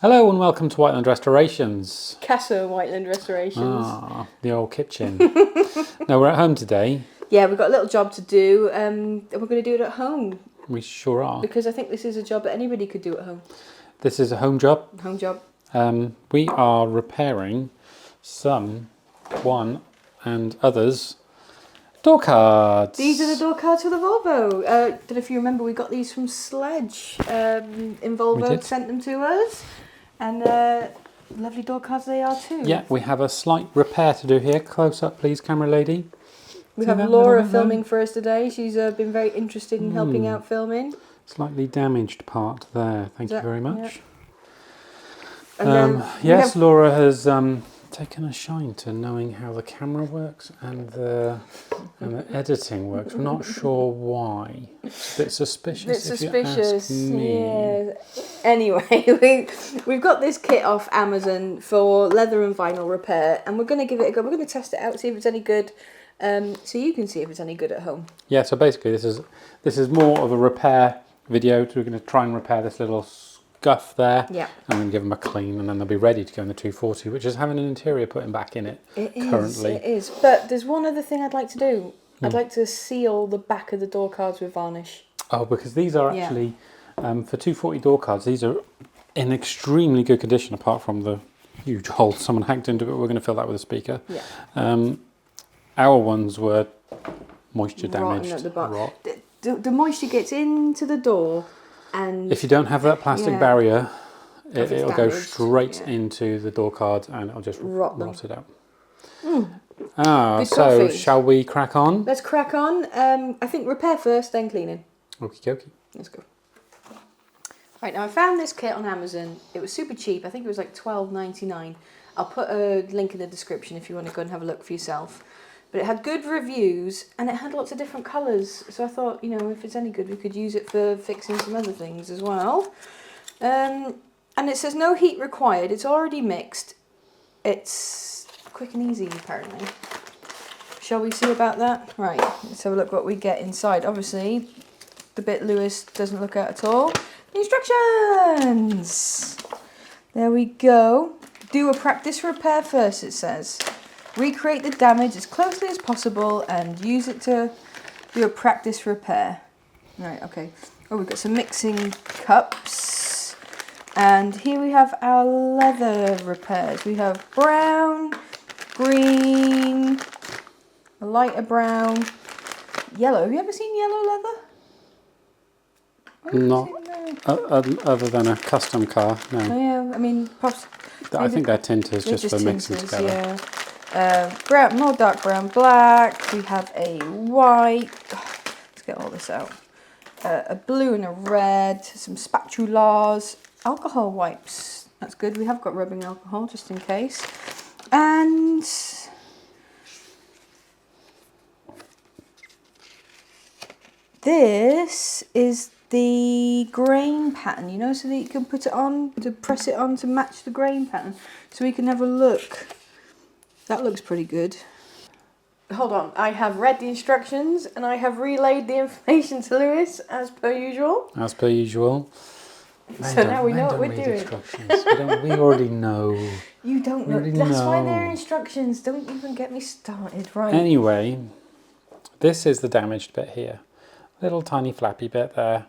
Hello and welcome to Whiteland Restorations. Casa Whiteland Restorations. Ah, the old kitchen. No, we're at home today. Yeah, we've got a little job to do, and we're going to do it at home. We sure are. Because I think this is a job that anybody could do at home. This is a home job. Home job. We are repairing one and others door cards. These are the door cards for the Volvo. Don't know if you remember, we got these from Sledge in Volvo, sent them to us. And lovely door cards they are too. Yeah, we have a slight repair to do here. Close up please, camera lady. We have Laura filming for us today. She's been very interested in helping out filming. Slightly damaged part there. Thank you very much. Yeah. Yes, Laura has taken a shine to knowing how the camera works and the editing works. We're not sure why. It's a bit suspicious. If you ask me. Yeah. Anyway, we've got this kit off Amazon for leather and vinyl repair, and we're going to give it a go. We're going to test it out, see if it's any good. So you can see if it's any good at home. Yeah, so basically this is more of a repair video. We're going to try and repair this little scuff there. Yeah. I'm going to give them a clean and then they'll be ready to go in the 240, which is having an interior putting back in it currently. It is. But there's one other thing I'd like to do. I'd like to seal the back of the door cards with varnish. Oh, because these are actually, for 240 door cards, these are in extremely good condition apart from the huge hole someone hacked into, but we're going to fill that with a speaker. Yeah. Our ones were moisture damaged. At the bottom. The moisture gets into the door, and if you don't have that plastic barrier, it'll go straight into the door cards and it'll just rot it out. So shall we crack on? Let's crack on. I think repair first, then cleaning. Okie dokie. Let's go. Right, now I found this kit on Amazon. It was super cheap. I think it was like $12.99. I'll put a link in the description if you want to go and have a look for yourself. But it had good reviews and it had lots of different colours. So I thought, you know, if it's any good, we could use it for fixing some other things as well. And it says no heat required. It's already mixed. It's quick and easy, apparently. Shall we see about that? Right, let's have a look what we get inside. Obviously, the bit Lewis doesn't look at all. Instructions! There we go. Do a practice repair first, it says. Recreate the damage as closely as possible and use it to do a practice repair. Right, okay. Oh, we've got some mixing cups. And here we have our leather repairs. We have brown, green, a lighter brown, yellow. Have you ever seen yellow leather? Not other than a custom car, no. Oh, yeah, I mean, I think their tint is just for mixing together. Yeah. Brown, more dark brown, black. We have a white. Let's get all this out. A blue and a red. Some spatulas. Alcohol wipes. That's good. We have got rubbing alcohol just in case. And this is the grain pattern, you know, so that you can put it on, to press it on to match the grain pattern. So we can have a look. That looks pretty good. Hold on, I have read the instructions and I have relayed the information to Lewis as per usual. As per usual. So now we know what we're doing. We already know. You don't know. That's why they're instructions. Don't even get me started, right? Anyway, this is the damaged bit here. Little tiny flappy bit there.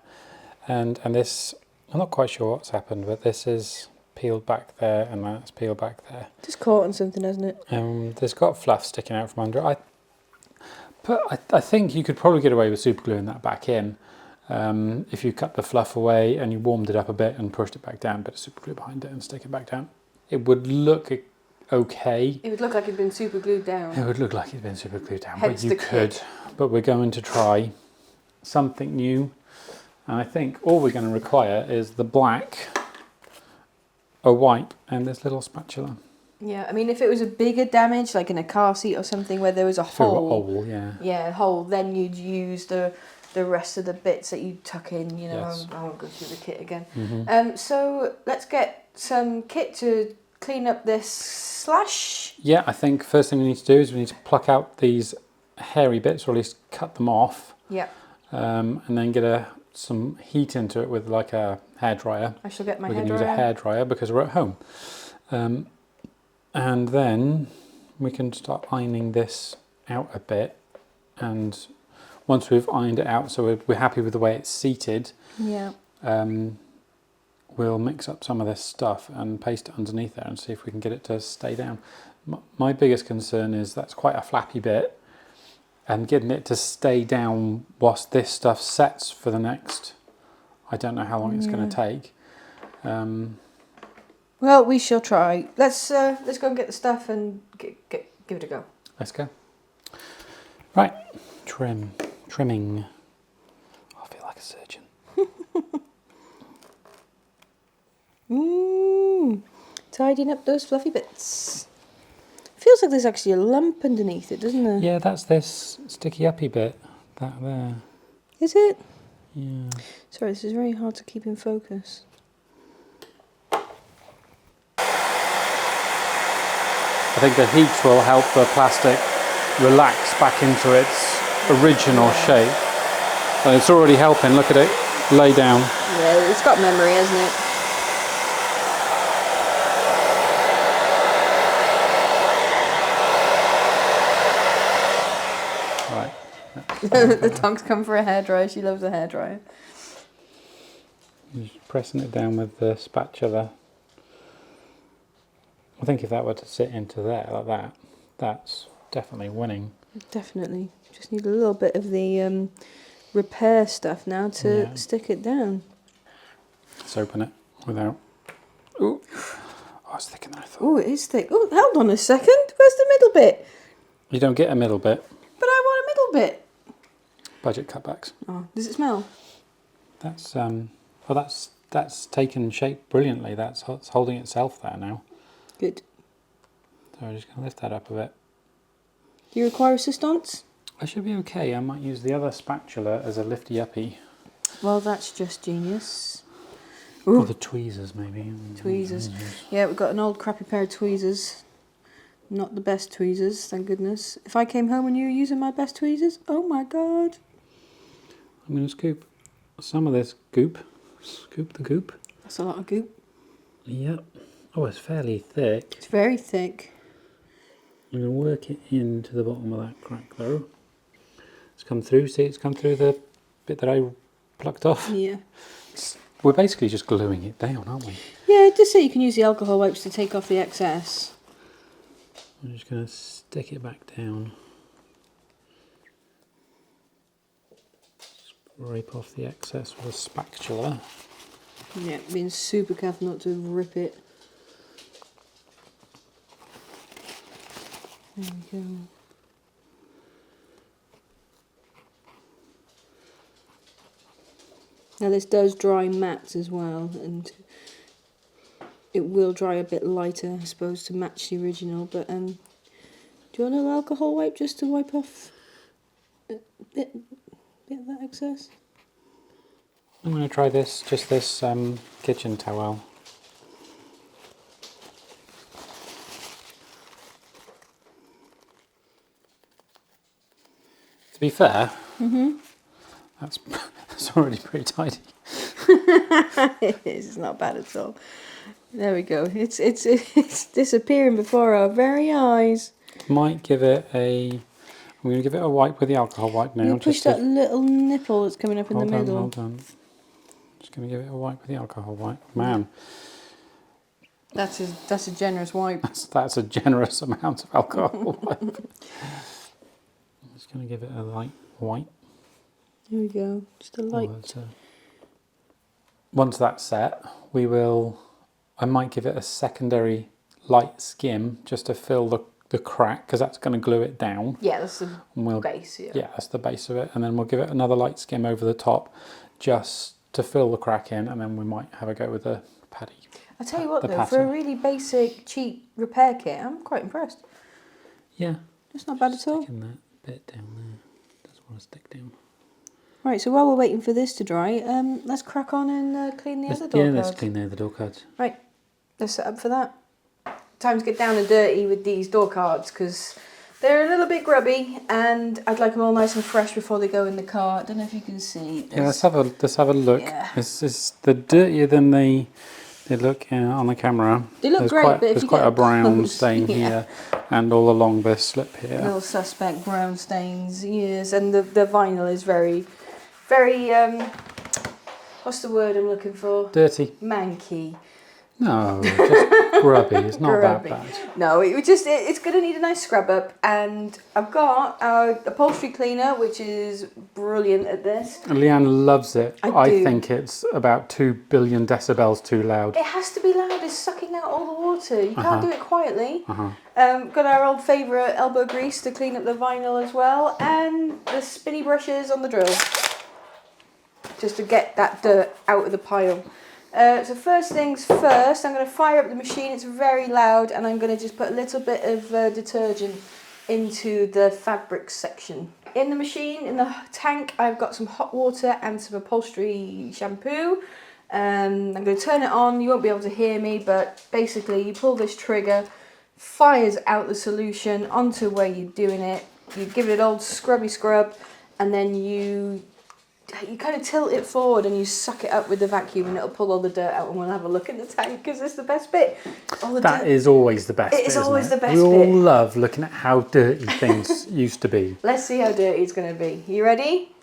And this, I'm not quite sure what's happened, but this is peeled back there and that's peeled back there. Just caught on something, hasn't it? There's got fluff sticking out from under it. I think you could probably get away with super gluing that back in if you cut the fluff away and you warmed it up a bit and pushed it back down, but super glue behind it and stick it back down. It would look okay. It would look like it'd been super glued down. It would look like it'd been super glued down, Hence but you could. But we're going to try something new. And I think all we're going to require is the black, a wipe and this little spatula. Yeah, I mean, if it was a bigger damage, like in a car seat or something where there was a hole, a hole, then you'd use the rest of the bits that you tuck in. You know, yes. I won't go through the kit again. Mm-hmm. So let's get some kit to clean up this slash. Yeah, I think first thing we need to do is we need to pluck out these hairy bits, or at least cut them off. Yeah. And then get a some heat into it with like a hairdryer. I shall get my We're hairdryer. going to use a hairdryer because we're at home. And then we can start ironing this out a bit. And once we've ironed it out, so we're happy with the way it's seated, Yeah. we'll mix up some of this stuff and paste it underneath there and see if we can get it to stay down. My biggest concern is that's quite a flappy bit, and getting it to stay down whilst this stuff sets for the next, I don't know how long it's going to take. Well, we shall try. Let's go and get the stuff and give it a go. Let's go. Right, trimming. I feel like a surgeon. Tidying up those fluffy bits. Feels like there's actually a lump underneath it, doesn't there? Yeah, that's this sticky uppy bit. That there. Is it? Yeah. Sorry, this is very hard to keep in focus. I think the heat will help the plastic relax back into its original shape. And it's already helping. Look at it lay down. Yeah, it's got memory, hasn't it? Right. The tongue's come for a hairdryer. She loves a hairdryer. Just pressing it down with the spatula. I think if that were to sit into there like that, that's definitely winning. Definitely. Just need a little bit of the repair stuff now to stick it down. Let's open it without... Ooh. Oh, it's thicker than I thought. Oh, it is thick. Oh, hold on a second. Where's the middle bit? You don't get a middle bit. But I want a middle bit. Budget cutbacks. Oh, does it smell? That's that's taken shape brilliantly. It's holding itself there now. Good. So I'm just going to lift that up a bit. Do you require assistance? I should be okay. I might use the other spatula as a lifty-uppy. Well, that's just genius. Or the tweezers, maybe. Tweezers. Yeah, we've got an old crappy pair of tweezers. Not the best tweezers, thank goodness. If I came home and you were using my best tweezers, oh my god. I'm going to scoop some of this goop. Scoop the goop. That's a lot of goop. Yep. Oh, it's fairly thick. It's very thick. I'm going to work it into the bottom of that crack though. It's come through. See, it's come through the bit that I plucked off. Yeah. We're basically just gluing it down, aren't we? Yeah, just so you can use the alcohol wipes to take off the excess. I'm just going to stick it back down. Scrape off the excess with a spatula. Yeah, being super careful not to rip it. There we go. Now this does dry matte as well, and it will dry a bit lighter, I suppose, to match the original. But do you want an alcohol wipe just to wipe off a bit of that excess? I'm going to try this, just this kitchen towel. To be fair, that's already pretty tidy. It is. It's not bad at all. There we go. It's disappearing before our very eyes. Might give it a... I'm going to give it a wipe with the alcohol wipe now. You push that little nipple that's coming up in the middle. Hold on. Just going to give it a wipe with the alcohol wipe. Man, That's a generous wipe. that's a generous amount of alcohol wipe. I'm just going to give it a light wipe. Here we go. Just a light. Once that's set, I might give it a secondary light skim just to fill the crack, because that's going to glue it down. Yeah, that's the base. Yeah, that's the base of it. And then we'll give it another light skim over the top just to fill the crack in, and then we might have a go with the paddy. I'll tell you what though, for a really basic, cheap repair kit, I'm quite impressed. Yeah. It's not bad at all. Sticking that bit down there. Doesn't want to stick down. Right, so while we're waiting for this to dry, let's crack on and clean the other door cards. Yeah, let's clean the other door cards. Right, let's set up for that. Time to get down and dirty with these door cards, because They're a little bit grubby, and I'd like them all nice and fresh before they go in the car. I don't know if you can see. Yeah, let's have a look. Yeah. They're dirtier than they look on the camera. They look great, but if there's you quite get a brown close, stain yeah. here, and all along the slip here. Little suspect brown stains, yes, and the vinyl is very, very, what's the word I'm looking for? Dirty. Manky. No, just grubby. It's not Grubby. that bad. No, it's going to need a nice scrub up, and I've got our upholstery cleaner, which is brilliant at this. And Leanne loves it. I do. think it's about 2 billion decibels too loud. It has to be loud. It's sucking out all the water. You can't do it quietly. Uh-huh. Got our old favourite elbow grease to clean up the vinyl as well, and the spinny brushes on the drill, just to get that dirt out of the pile. So first things first, I'm going to fire up the machine. It's very loud, and I'm going to just put a little bit of detergent into the fabrics section. In the machine, in the tank, I've got some hot water and some upholstery shampoo. I'm going to turn it on. You won't be able to hear me, but basically you pull this trigger, fires out the solution onto where you're doing it. You give it an old scrubby scrub, and then you kind of tilt it forward and you suck it up with the vacuum, and it'll pull all the dirt out, and we'll have a look in the tank because it's the best bit. That is always the best bit. It is always the best bit. We bit. all love looking at how dirty things used to be. Let's see how dirty it's going to be. You ready?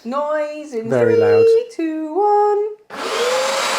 Noise in Very 3, loud. 2, 1.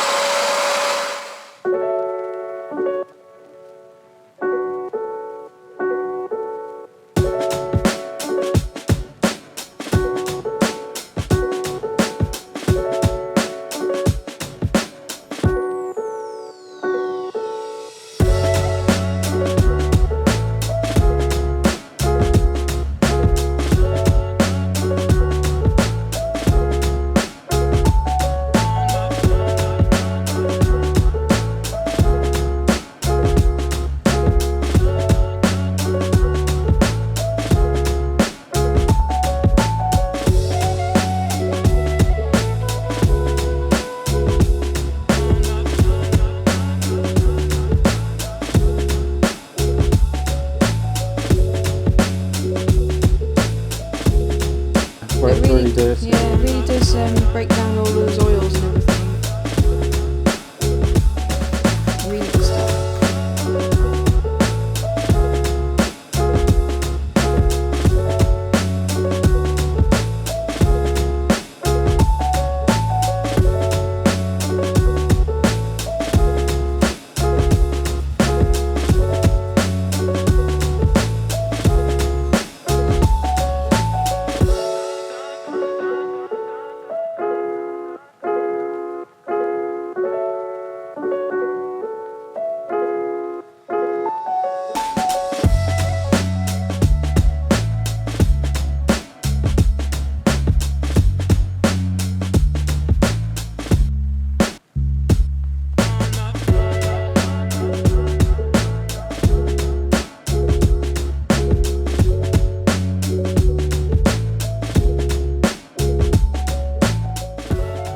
Where it's really dirty. Yeah, it really does break down all those oils and everything. Really good stuff.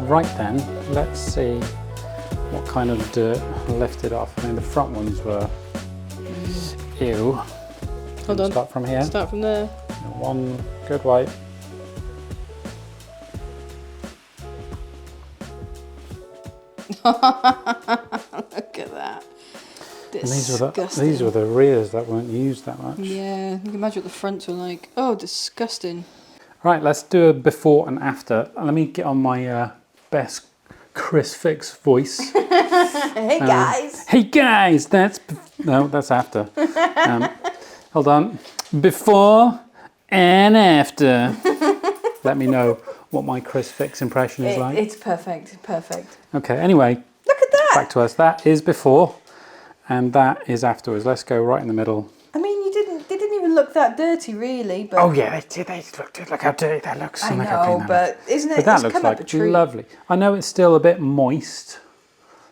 Right then, let's see what kind of dirt lifted off. I mean, the front ones were ew. Hold on. Start from here. Start from there. One good wipe. Look at that. And Disgusting. these were the rears that weren't used that much. Yeah, you can imagine what the fronts were like. Oh, disgusting. Right, let's do a before and after. Let me get on my best Chris Fix voice. Hey guys. Hey guys, no, that's after. Hold on. Before and after. Let me know what my Chris Fix impression is like. It's perfect, perfect. Okay, anyway, Look at that. back to us. That is before and that is afterwards. Let's go right in the middle. I mean, they didn't even look that dirty, really. But Oh yeah, they look how dirty that looks. I Look how clean know, that looks. but isn't it? But that it's looks come up a like treat. lovely. I know it's still a bit moist,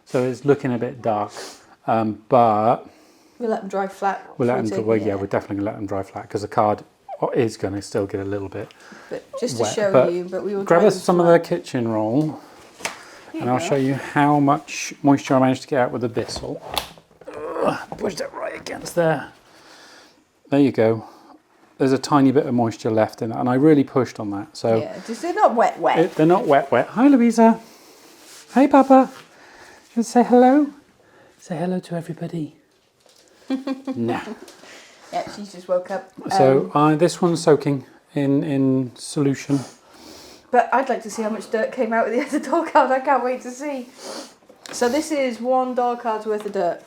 so it's looking a bit dark, but We'll let them dry flat. we'll let them. before Well, taking yeah, it. we're definitely gonna let them dry flat because the card is going to still get a little bit But just to wet. show But you, but we will grab dry us them some of flat. the kitchen roll, Here and you I'll go. show you how much moisture I managed to get out with the Bissell. Pushed it right against there. There you go. there's a tiny bit of moisture left in it, and I really pushed on that. So yeah, just they're not wet. they're not wet. Hi, Louisa. Hey, Papa. You want to say hello? Say hello to everybody. No. Yeah, she's just woke up. So this one's soaking in solution. But I'd like to see how much dirt came out of the other door card. I can't wait to see. So this is one door card's worth of dirt.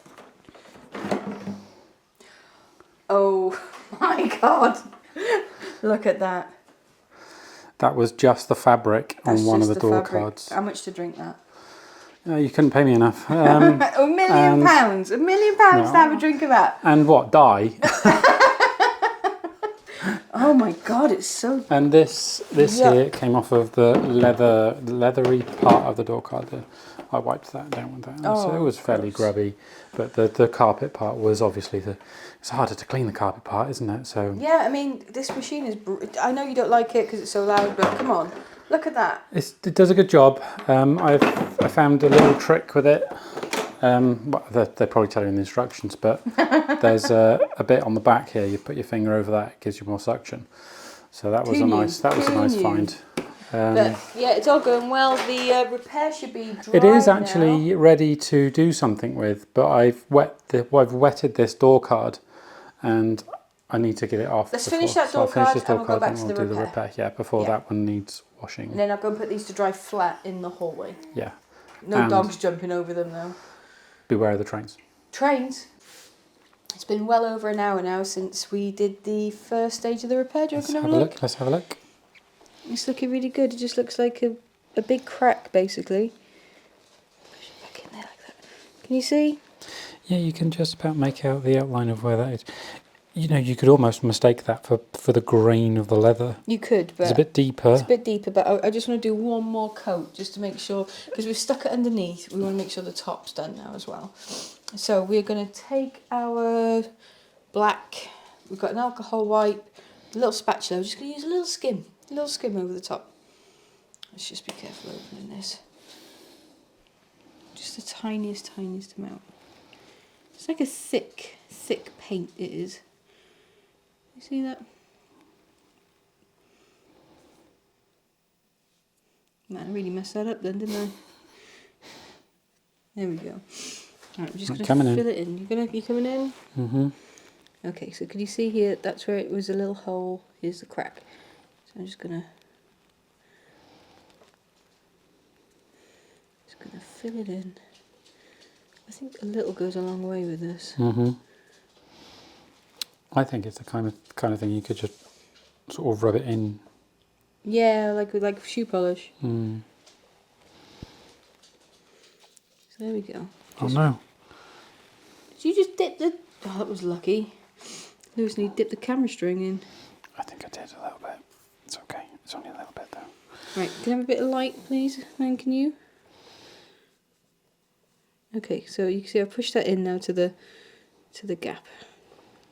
Oh my God. Look at that. That was just the fabric on one of the door fabric. cards. How much to drink that? You couldn't pay me enough. £1 million. £1 million to have a drink of that. And what, dye? Oh my God, it's so... And this here came off of the leathery part of the door card. I wiped that down with that. So it was fairly grubby. But the carpet part was obviously it's harder to clean the carpet part, isn't it? So yeah, I mean, this machine is... I know you don't like it because it's so loud, but come on. Look at that. it does a good job. I found a little trick with it. Well, they probably tell you in the instructions, but there's a bit on the back here. You put your finger over that, it gives you more suction. So that was a nice find. But yeah, it's all going well. The repair should be dry. It is actually ready to do something with, but I've wetted this door card, and I need to get it off. Let's finish that door card and we'll go back to the do the repair. Yeah, before that one needs washing. And then I'll go and put these to dry flat in the hallway. Yeah. No dogs jumping over them though. Beware of the trains. Trains? It's been well over an hour now since we did the first stage of the repair. Do you want to have a look? Let's have a look. It's looking really good. It just looks like a big crack, basically. Push it back in there like that. Can you see? Yeah, you can just about make out the outline of where that is. You know, you could almost mistake that for the grain of the leather. You could, but... It's a bit deeper. It's a bit deeper, but I just want to do one more coat just to make sure, because we've stuck it underneath, we want to make sure the top's done now as well. So we're going to take our black, we've got an alcohol wipe, a little spatula, we're just going to use a little skim over the top. Let's just be careful opening this. Just the tiniest amount. It's like a thick paint it is. You see that? Man, I really messed that up then, didn't I? There we go. Alright, I'm just going to fill it in. You coming in? Mm-hmm. Okay, so can you see here, that's where it was a little hole. Here's the crack. So I'm just going to fill it in. I think a little goes a long way with this. Mm-hmm. I think it's the kind of thing you could just sort of rub it in. Yeah, like shoe polish. Mm. So there we go. Oh no. Did you just dip the... Oh, that was lucky. Lewis, need to dip the camera string in. I think I did a little bit. It's okay. It's only a little bit though. Right, can I have a bit of light, please? And can you? Okay, so you can see I've pushed that in now to the gap.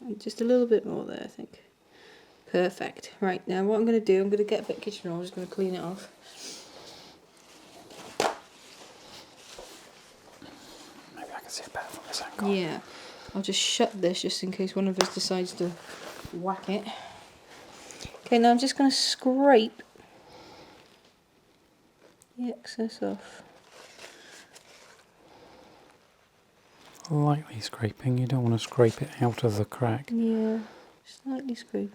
And just a little bit more there, I think. Perfect. Right, now what I'm going to do, I'm going to get a bit of kitchen roll, I'm just going to clean it off. Maybe I can see it better from this angle. Yeah, I'll just shut this just in case one of us decides to whack it. Okay, now I'm just going to scrape the excess off. Lightly scraping, you don't want to scrape it out of the crack. Yeah, slightly scrape.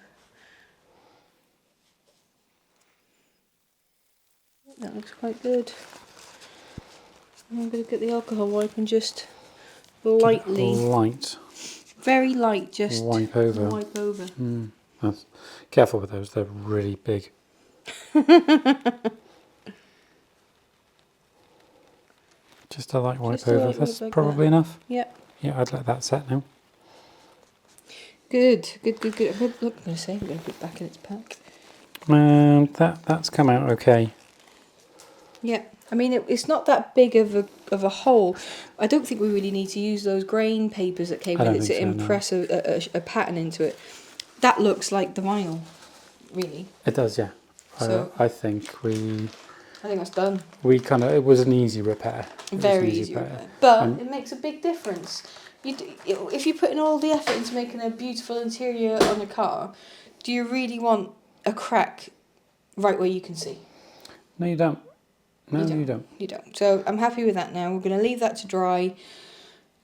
That looks quite good. And I'm going to get the alcohol wipe and just lightly, very light, just wipe over. Wipe over. Careful with those, they're really big. Just a light wipe over, that's like probably enough. Yep. Yeah, I'd let that set now. Good. Look, I'm going to put it back in its pack. And that's come out okay. Yeah, I mean it's not that big of a hole. I don't think we really need to use those grain papers that came with it to impress a pattern into it. That looks like the vinyl, really. It does, yeah. So, I think that's done. it was an easy repair. Very easy repair. But it makes a big difference if you're putting all the effort into making a beautiful interior on a car, do you really want a crack right where you can see? No, you don't. No, you don't. You don't. So I'm happy with that now. We're going to leave that to dry.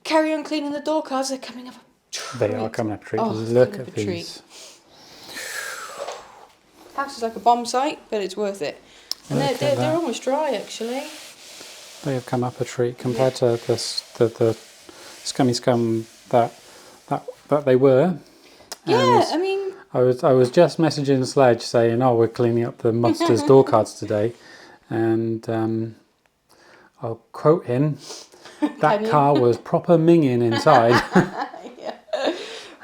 Carry on cleaning the door cards. They're coming up a treat. They are coming up a treat. Oh, Look at treat. these. House is like a bomb site, but it's worth it. And they're almost dry, actually. They have come up a treat compared to the scummy scum that they were. Yeah, And I mean... I was just messaging Sledge saying, oh, we're cleaning up the Monsters door cards today. And I'll quote him, that car was proper minging inside. Yeah.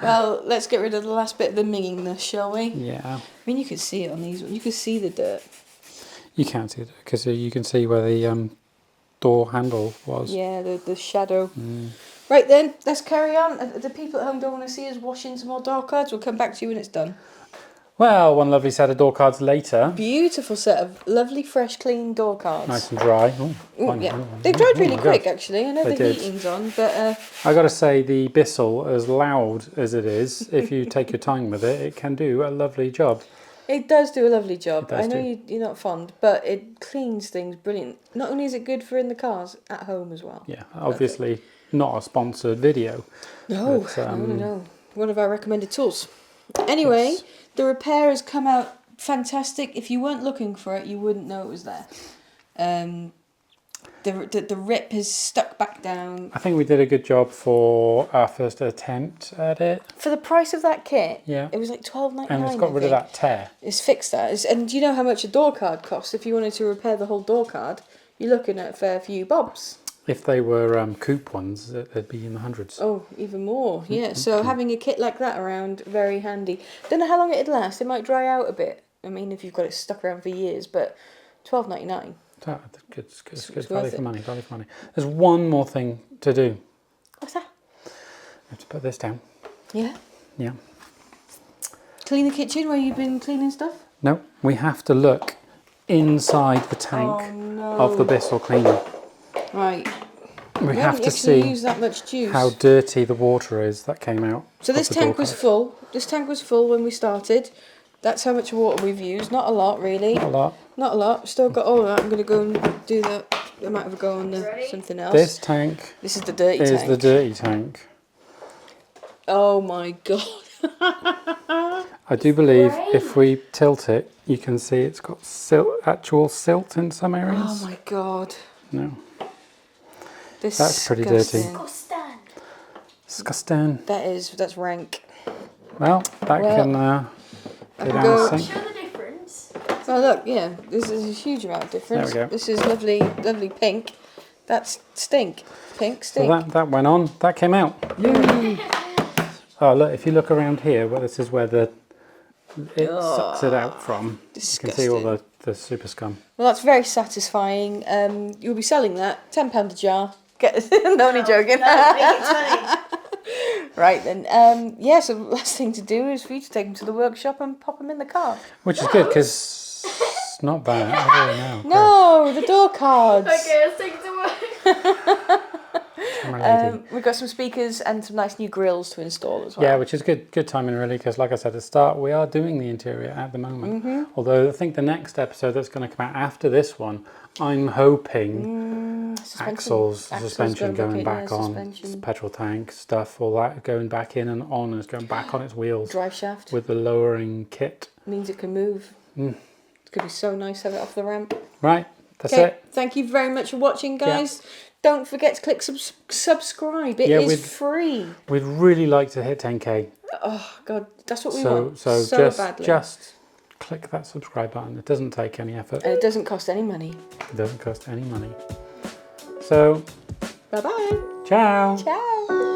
Well, let's get rid of the last bit of the mingingness, shall we? Yeah. I mean, you can see it on these. You can see the dirt. You can't see it because you can see where the door handle was. Yeah, the shadow. Right then, let's carry on. The people at home don't want to see us washing some more door cards. We'll come back to you when it's done. Well, one lovely set of door cards later. Beautiful set of lovely, fresh, clean door cards. Nice and dry. Ooh, yeah. They dried really quick, God. actually. I know They the did. heating's on, but... I got to say, the Bissell, as loud as it is, if you take your time with it, it can do a lovely job. It does do a lovely job. It does I know do. you're not fond, but it cleans things brilliant. Not only is it good for in the cars, at home as well. Yeah, obviously not a sponsored video. No, but, no. One of our recommended tools. Anyway, Yes. the repair has come out fantastic. If you weren't looking for it, you wouldn't know it was there. The rip has stuck back down. I think we did a good job for our first attempt at it. For the price of that kit, Yeah. it was like $12.99. And it's got rid of that tear. It's fixed that. And do you know how much a door card costs? If you wanted to repair the whole door card, you're looking at a fair few bobs. If they were coupe ones, they'd be in the hundreds. Oh, even more. Yeah, so having a kit like that around, very handy. Don't know how long it'd last. It might dry out a bit. I mean, if you've got it stuck around for years, but $12.99. It's good It's value worth for it. money, value for money. There's one more thing to do. What's that? I have to put this down. Yeah. Yeah. Clean the kitchen where you've been cleaning stuff? No, we have to look inside the tank of the Bissell cleaner. Right. We have to actually see use that much juice. how dirty the water is that came out. So this of the door tank was card. full. This tank was full when we started. That's how much water we've used. Not a lot, really. Not a lot. Not a lot. Still got all of that. I'm going to go and do that. I might have a go on something else. This tank This is the dirty is tank. the dirty tank. Oh my god. I do believe if we tilt it, you can see it's got actual silt in some areas. Oh my god. No. Disgusting. That's pretty dirty. Disgusting. That's rank. Well, that can go down go- the sink. Show the difference. Oh look, yeah, this is a huge amount of difference. There we go. This is lovely, lovely pink. That's stink. Pink So stink. that went on. That came out. Yay! Oh look, if you look around here, well, this is where it sucks it out from. You can see all the super scum. Well, that's very satisfying. You'll be selling that £10 a jar. No, only joking. Right then. Yeah. So the last thing to do is for you to take them to the workshop and pop them in the car. Which is good because it's not bad. Oh, no. No, the door cards. Okay, let's take it to work. Camera lady. We've got some speakers and some nice new grills to install as well. Yeah, which is good timing really, because like I said at the start, we are doing the interior at the moment. Mm-hmm. Although I think the next episode that's going to come out after this one, I'm hoping axles, suspension going back on, petrol tank stuff, all that going back in and on, and it's going back on its wheels Drive shaft with the lowering kit. means it can move. It's going to be so nice to have it off the ramp. Right, that's Okay, it. thank you very much for watching, guys. Don't forget to click subscribe. It is free. We'd really like to hit 10k. Oh God, that's what we So want so badly. just click that subscribe button. It doesn't take any effort. And it doesn't cost any money. It doesn't cost any money. So, Bye bye. ciao. Ciao.